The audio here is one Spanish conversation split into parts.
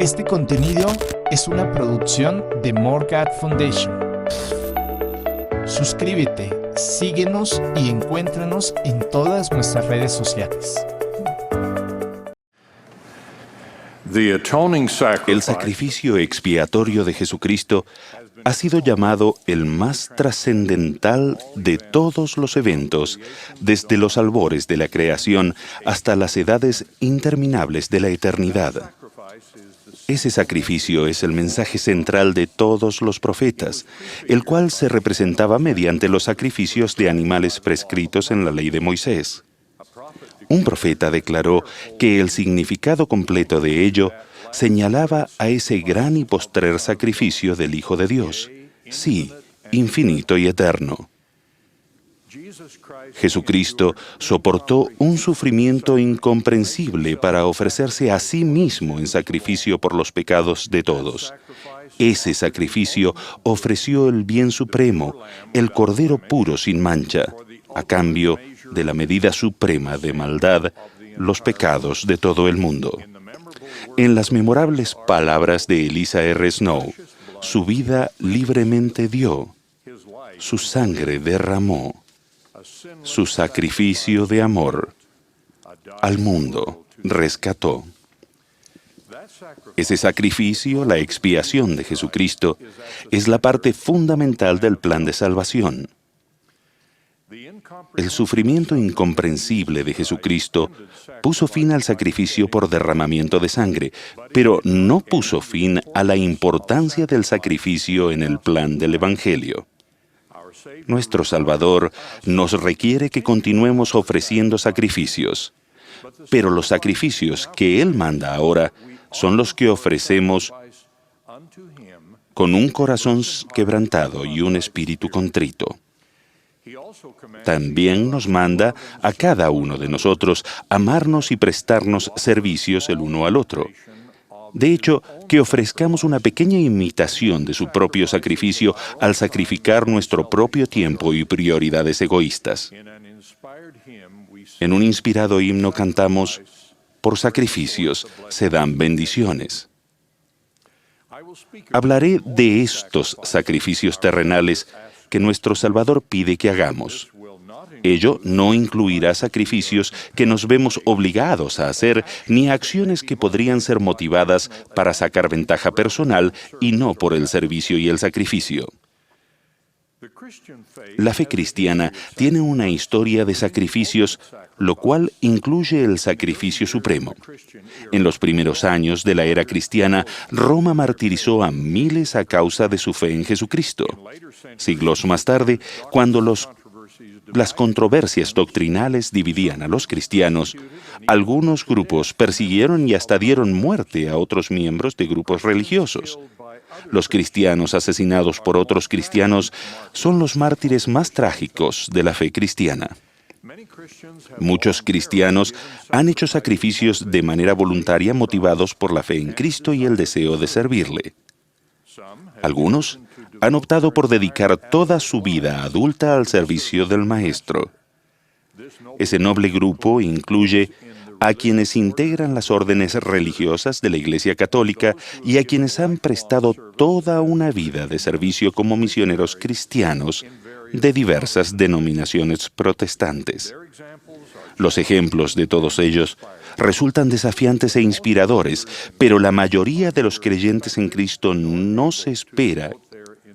Este contenido es una producción de More God Foundation. Suscríbete, síguenos y encuéntranos en todas nuestras redes sociales. El sacrificio expiatorio de Jesucristo ha sido llamado el más trascendental de todos los eventos, desde los albores de la creación hasta las edades interminables de la eternidad. Ese sacrificio es el mensaje central de todos los profetas, el cual se representaba mediante los sacrificios de animales prescritos en la ley de Moisés. Un profeta declaró que el significado completo de ello señalaba a ese gran y postrer sacrificio del Hijo de Dios, sí, infinito y eterno. Jesucristo soportó un sufrimiento incomprensible para ofrecerse a sí mismo en sacrificio por los pecados de todos. Ese sacrificio ofreció el bien supremo, el Cordero puro sin mancha, a cambio de la medida suprema de maldad, los pecados de todo el mundo. En las memorables palabras de Eliza R. Snow, su vida libremente dio, su sangre derramó, su sacrificio de amor al mundo rescató. Ese sacrificio, la expiación de Jesucristo, es la parte fundamental del plan de salvación. El sufrimiento incomprensible de Jesucristo puso fin al sacrificio por derramamiento de sangre, pero no puso fin a la importancia del sacrificio en el plan del Evangelio. Nuestro Salvador nos requiere que continuemos ofreciendo sacrificios, pero los sacrificios que Él manda ahora son los que ofrecemos con un corazón quebrantado y un espíritu contrito. También nos manda a cada uno de nosotros amarnos y prestarnos servicios el uno al otro. De hecho, que ofrezcamos una pequeña imitación de su propio sacrificio al sacrificar nuestro propio tiempo y prioridades egoístas. En un inspirado himno cantamos, por sacrificios se dan bendiciones. Hablaré de estos sacrificios terrenales que nuestro Salvador pide que hagamos. Ello no incluirá sacrificios que nos vemos obligados a hacer, ni acciones que podrían ser motivadas para sacar ventaja personal y no por el servicio y el sacrificio. La fe cristiana tiene una historia de sacrificios, lo cual incluye el sacrificio supremo. En los primeros años de la era cristiana, Roma martirizó a miles a causa de su fe en Jesucristo. Siglos más tarde, cuando las controversias doctrinales dividían a los cristianos, algunos grupos persiguieron y hasta dieron muerte a otros miembros de grupos religiosos. Los cristianos asesinados por otros cristianos son los mártires más trágicos de la fe cristiana. Muchos cristianos han hecho sacrificios de manera voluntaria motivados por la fe en Cristo y el deseo de servirle. Algunos han optado por dedicar toda su vida adulta al servicio del Maestro. Ese noble grupo incluye a quienes integran las órdenes religiosas de la Iglesia Católica y a quienes han prestado toda una vida de servicio como misioneros cristianos de diversas denominaciones protestantes. Los ejemplos de todos ellos resultan desafiantes e inspiradores, pero la mayoría de los creyentes en Cristo no se espera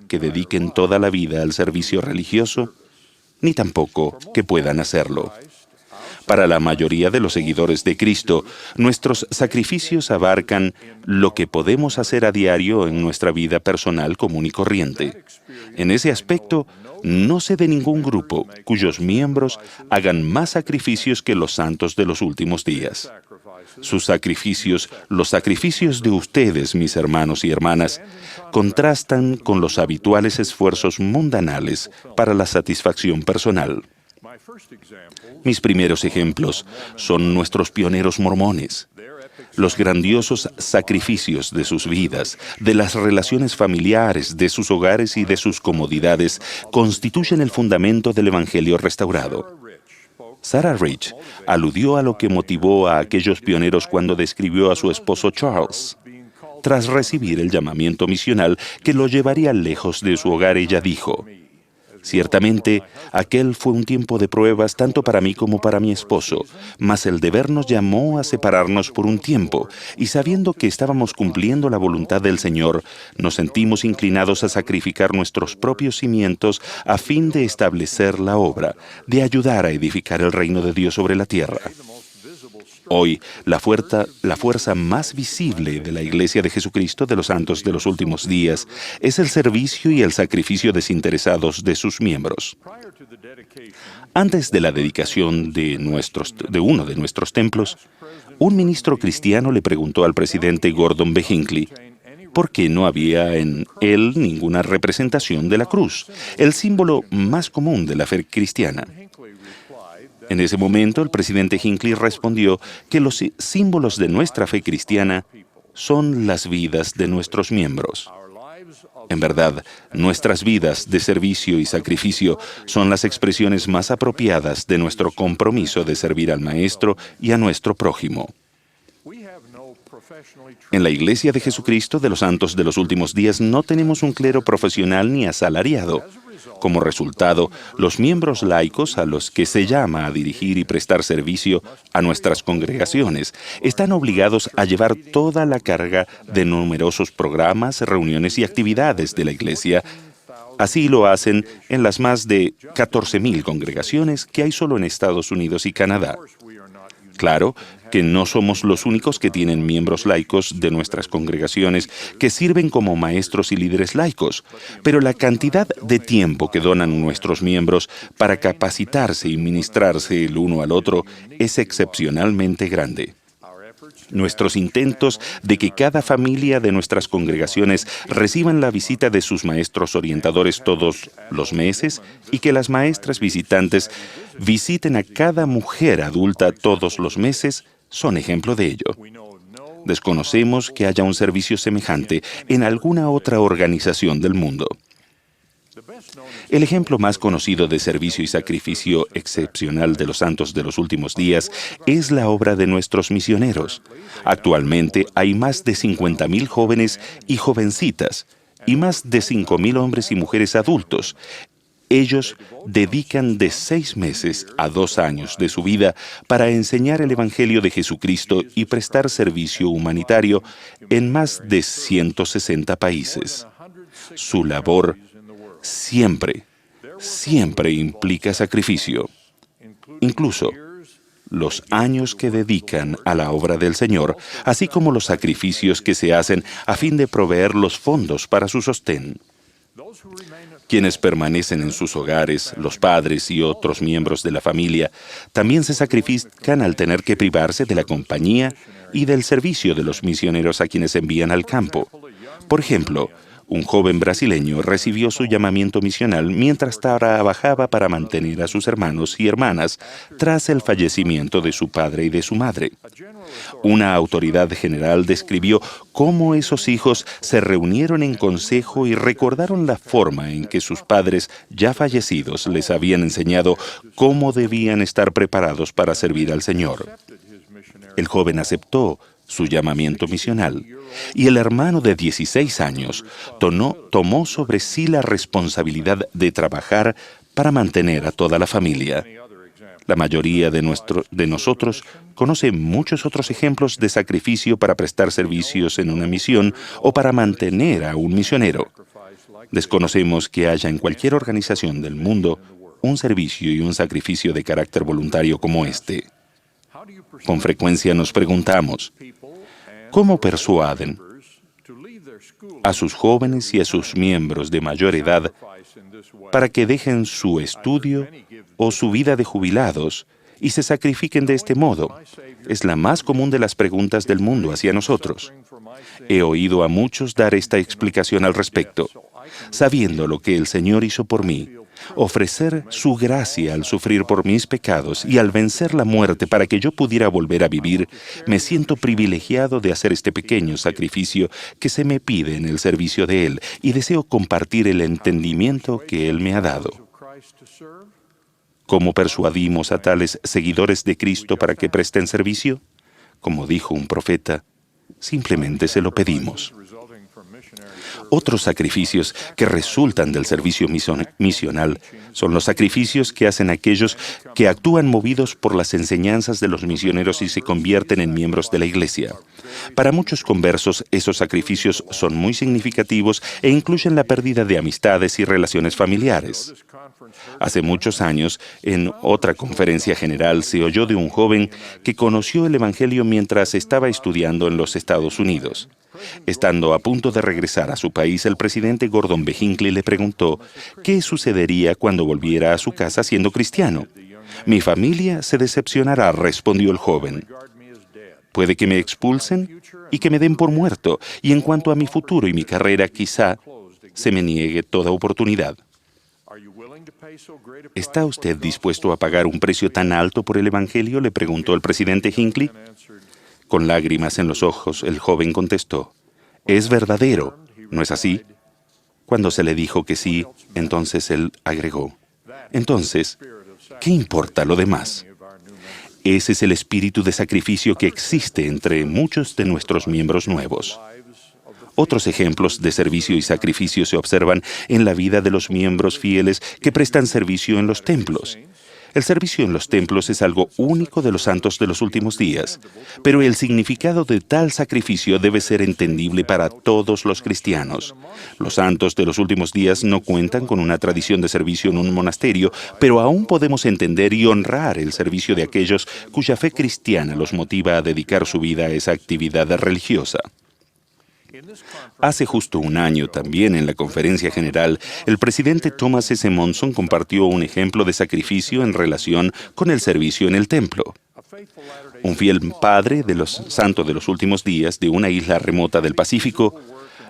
que dediquen toda la vida al servicio religioso, ni tampoco que puedan hacerlo. Para la mayoría de los seguidores de Cristo, nuestros sacrificios abarcan lo que podemos hacer a diario en nuestra vida personal común y corriente. En ese aspecto, no sé de ningún grupo cuyos miembros hagan más sacrificios que los santos de los últimos días. Sus sacrificios, los sacrificios de ustedes, mis hermanos y hermanas, contrastan con los habituales esfuerzos mundanales para la satisfacción personal. Mis primeros ejemplos son nuestros pioneros mormones. Los grandiosos sacrificios de sus vidas, de las relaciones familiares, de sus hogares y de sus comodidades constituyen el fundamento del Evangelio restaurado. Sarah Rich aludió a lo que motivó a aquellos pioneros cuando describió a su esposo Charles. Tras recibir el llamamiento misional que lo llevaría lejos de su hogar, ella dijo: «Ciertamente, aquel fue un tiempo de pruebas tanto para mí como para mi esposo, mas el deber nos llamó a separarnos por un tiempo, y sabiendo que estábamos cumpliendo la voluntad del Señor, nos sentimos inclinados a sacrificar nuestros propios cimientos a fin de establecer la obra, de ayudar a edificar el reino de Dios sobre la tierra». Hoy, la fuerza más visible de la Iglesia de Jesucristo de los Santos de los Últimos Días es el servicio y el sacrificio desinteresados de sus miembros. Antes de la dedicación de uno de nuestros templos, un ministro cristiano le preguntó al presidente Gordon B. Hinckley por qué no había en él ninguna representación de la cruz, el símbolo más común de la fe cristiana. En ese momento, el presidente Hinckley respondió que los símbolos de nuestra fe cristiana son las vidas de nuestros miembros. En verdad, nuestras vidas de servicio y sacrificio son las expresiones más apropiadas de nuestro compromiso de servir al Maestro y a nuestro prójimo. En la Iglesia de Jesucristo de los Santos de los Últimos Días no tenemos un clero profesional ni asalariado. Como resultado, los miembros laicos a los que se llama a dirigir y prestar servicio a nuestras congregaciones están obligados a llevar toda la carga de numerosos programas, reuniones y actividades de la Iglesia. Así lo hacen en las más de 14,000 congregaciones que hay solo en Estados Unidos y Canadá. Claro que no somos los únicos que tienen miembros laicos de nuestras congregaciones que sirven como maestros y líderes laicos, pero la cantidad de tiempo que donan nuestros miembros para capacitarse y ministrarse el uno al otro es excepcionalmente grande. Nuestros intentos de que cada familia de nuestras congregaciones reciban la visita de sus maestros orientadores todos los meses y que las maestras visitantes visiten a cada mujer adulta todos los meses son ejemplo de ello. Desconocemos que haya un servicio semejante en alguna otra organización del mundo. El ejemplo más conocido de servicio y sacrificio excepcional de los santos de los últimos días es la obra de nuestros misioneros. Actualmente hay más de 50,000 jóvenes y jovencitas y más de 5,000 hombres y mujeres adultos. Ellos dedican de 6 meses a 2 años de su vida para enseñar el Evangelio de Jesucristo y prestar servicio humanitario en más de 160 países. Su labor siempre implica sacrificio. Incluso los años que dedican a la obra del Señor, así como los sacrificios que se hacen a fin de proveer los fondos para su sostén. Quienes permanecen en sus hogares, los padres y otros miembros de la familia, también se sacrifican al tener que privarse de la compañía y del servicio de los misioneros a quienes envían al campo. Por ejemplo, un joven brasileño recibió su llamamiento misional mientras trabajaba para mantener a sus hermanos y hermanas tras el fallecimiento de su padre y de su madre. Una autoridad general describió cómo esos hijos se reunieron en consejo y recordaron la forma en que sus padres ya fallecidos les habían enseñado cómo debían estar preparados para servir al Señor. El joven aceptó su llamamiento misional, y el hermano de 16 años tomó sobre sí la responsabilidad de trabajar para mantener a toda la familia. La mayoría de nosotros conoce muchos otros ejemplos de sacrificio para prestar servicios en una misión o para mantener a un misionero. Desconocemos que haya en cualquier organización del mundo un servicio y un sacrificio de carácter voluntario como este. Con frecuencia nos preguntamos, ¿cómo persuaden a sus jóvenes y a sus miembros de mayor edad para que dejen su estudio o su vida de jubilados y se sacrifiquen de este modo? Es la más común de las preguntas del mundo hacia nosotros. He oído a muchos dar esta explicación al respecto. Sabiendo lo que el Señor hizo por mí, ofrecer su gracia al sufrir por mis pecados y al vencer la muerte para que yo pudiera volver a vivir, me siento privilegiado de hacer este pequeño sacrificio que se me pide en el servicio de Él y deseo compartir el entendimiento que Él me ha dado. ¿Cómo persuadimos a tales seguidores de Cristo para que presten servicio? Como dijo un profeta, simplemente se lo pedimos. Otros sacrificios que resultan del servicio misional son los sacrificios que hacen aquellos que actúan movidos por las enseñanzas de los misioneros y se convierten en miembros de la Iglesia. Para muchos conversos, esos sacrificios son muy significativos e incluyen la pérdida de amistades y relaciones familiares. Hace muchos años, en otra conferencia general, se oyó de un joven que conoció el Evangelio mientras estaba estudiando en los Estados Unidos. Estando a punto de regresar a su país, el presidente Gordon B. Hinckley le preguntó qué sucedería cuando volviera a su casa siendo cristiano. «Mi familia se decepcionará», respondió el joven. «Puede que me expulsen y que me den por muerto, y en cuanto a mi futuro y mi carrera, quizá se me niegue toda oportunidad». ¿Está usted dispuesto a pagar un precio tan alto por el Evangelio?, le preguntó el presidente Hinckley. Con lágrimas en los ojos, el joven contestó: «Es verdadero, ¿no es así?». Cuando se le dijo que sí, entonces él agregó: «Entonces, ¿qué importa lo demás?». Ese es el espíritu de sacrificio que existe entre muchos de nuestros miembros nuevos. Otros ejemplos de servicio y sacrificio se observan en la vida de los miembros fieles que prestan servicio en los templos. El servicio en los templos es algo único de los santos de los últimos días, pero el significado de tal sacrificio debe ser entendible para todos los cristianos. Los santos de los últimos días no cuentan con una tradición de servicio en un monasterio, pero aún podemos entender y honrar el servicio de aquellos cuya fe cristiana los motiva a dedicar su vida a esa actividad religiosa. Hace justo un año, también en la conferencia general, el presidente Thomas S. Monson compartió un ejemplo de sacrificio en relación con el servicio en el templo. Un fiel padre de los santos de los últimos días de una isla remota del Pacífico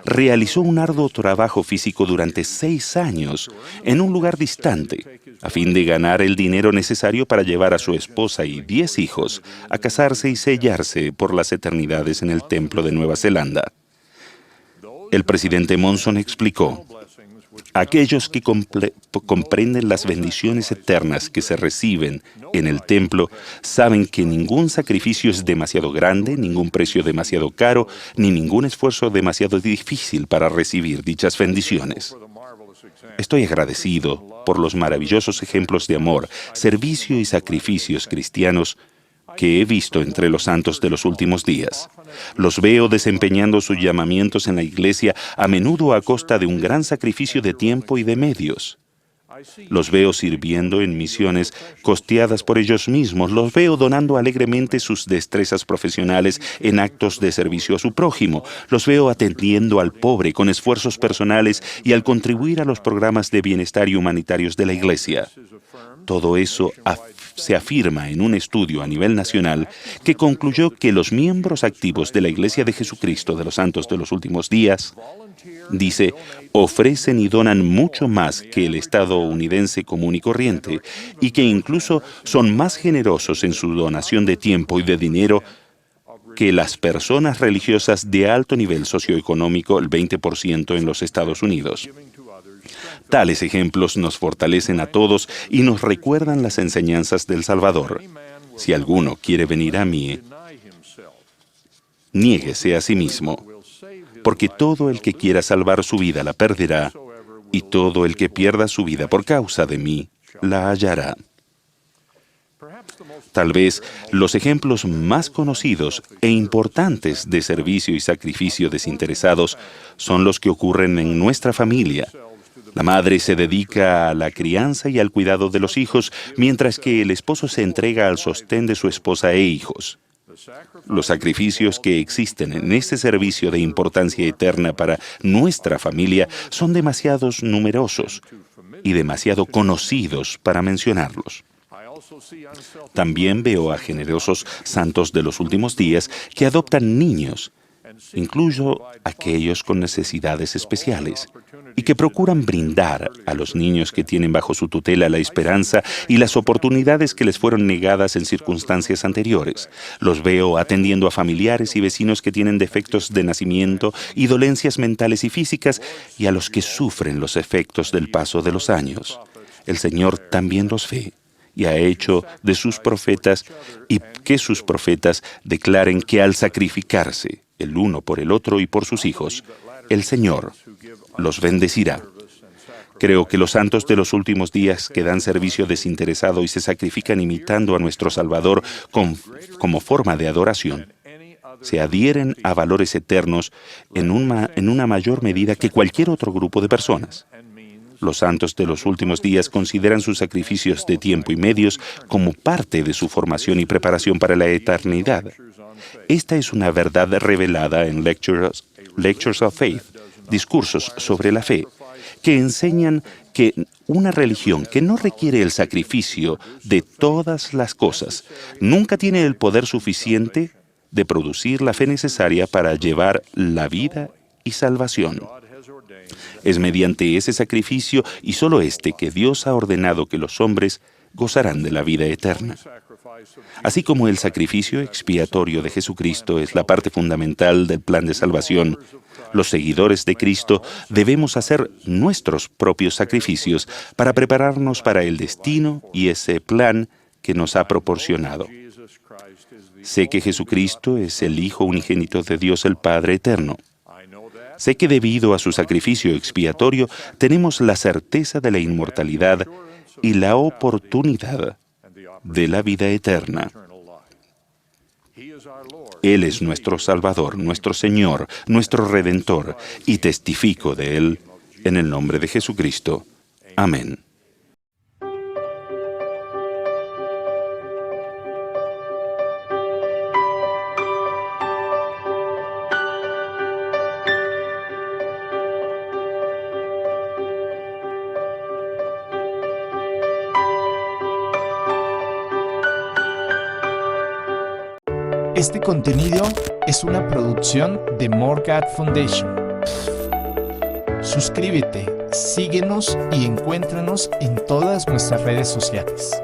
realizó un arduo trabajo físico durante 6 años en un lugar distante, a fin de ganar el dinero necesario para llevar a su esposa y 10 hijos a casarse y sellarse por las eternidades en el templo de Nueva Zelanda. El presidente Monson explicó: aquellos que comprenden las bendiciones eternas que se reciben en el templo saben que ningún sacrificio es demasiado grande, ningún precio demasiado caro, ni ningún esfuerzo demasiado difícil para recibir dichas bendiciones. Estoy agradecido por los maravillosos ejemplos de amor, servicio y sacrificios cristianos que he visto entre los santos de los últimos días. Los veo desempeñando sus llamamientos en la iglesia, a menudo a costa de un gran sacrificio de tiempo y de medios. Los veo sirviendo en misiones costeadas por ellos mismos. Los veo donando alegremente sus destrezas profesionales en actos de servicio a su prójimo. Los veo atendiendo al pobre con esfuerzos personales y al contribuir a los programas de bienestar y humanitarios de la iglesia. Todo eso se afirma en un estudio a nivel nacional que concluyó que los miembros activos de la Iglesia de Jesucristo de los Santos de los Últimos Días, dice, ofrecen y donan mucho más que el estadounidense común y corriente, y que incluso son más generosos en su donación de tiempo y de dinero que las personas religiosas de alto nivel socioeconómico, el 20% en los Estados Unidos. Tales ejemplos nos fortalecen a todos y nos recuerdan las enseñanzas del Salvador. Si alguno quiere venir a mí, niéguese a sí mismo, porque todo el que quiera salvar su vida la perderá, y todo el que pierda su vida por causa de mí la hallará. Tal vez los ejemplos más conocidos e importantes de servicio y sacrificio desinteresados son los que ocurren en nuestra familia. La madre se dedica a la crianza y al cuidado de los hijos, mientras que el esposo se entrega al sostén de su esposa e hijos. Los sacrificios que existen en este servicio de importancia eterna para nuestra familia son demasiado numerosos y demasiado conocidos para mencionarlos. También veo a generosos santos de los últimos días que adoptan niños, incluso aquellos con necesidades especiales, y que procuran brindar a los niños que tienen bajo su tutela la esperanza y las oportunidades que les fueron negadas en circunstancias anteriores. Los veo atendiendo a familiares y vecinos que tienen defectos de nacimiento y dolencias mentales y físicas, y a los que sufren los efectos del paso de los años. El Señor también los ve y ha hecho de sus profetas y que sus profetas declaren que al sacrificarse el uno por el otro y por sus hijos, el Señor los bendecirá. Creo que los santos de los últimos días que dan servicio desinteresado y se sacrifican imitando a nuestro Salvador como forma de adoración, se adhieren a valores eternos en una mayor medida que cualquier otro grupo de personas. Los santos de los últimos días consideran sus sacrificios de tiempo y medios como parte de su formación y preparación para la eternidad. Esta es una verdad revelada en Lectures of Faith, discursos sobre la fe, que enseñan que una religión que no requiere el sacrificio de todas las cosas nunca tiene el poder suficiente de producir la fe necesaria para llevar la vida y salvación. Es mediante ese sacrificio y solo este que Dios ha ordenado que los hombres gozarán de la vida eterna. Así como el sacrificio expiatorio de Jesucristo es la parte fundamental del plan de salvación, los seguidores de Cristo debemos hacer nuestros propios sacrificios para prepararnos para el destino y ese plan que nos ha proporcionado. Sé que Jesucristo es el Hijo unigénito de Dios el Padre eterno. Sé que debido a su sacrificio expiatorio tenemos la certeza de la inmortalidad y la oportunidad de la vida eterna. Él es nuestro Salvador, nuestro Señor, nuestro Redentor, y testifico de Él en el nombre de Jesucristo. Amén. Este contenido es una producción de More God Foundation. Suscríbete, síguenos y encuéntranos en todas nuestras redes sociales.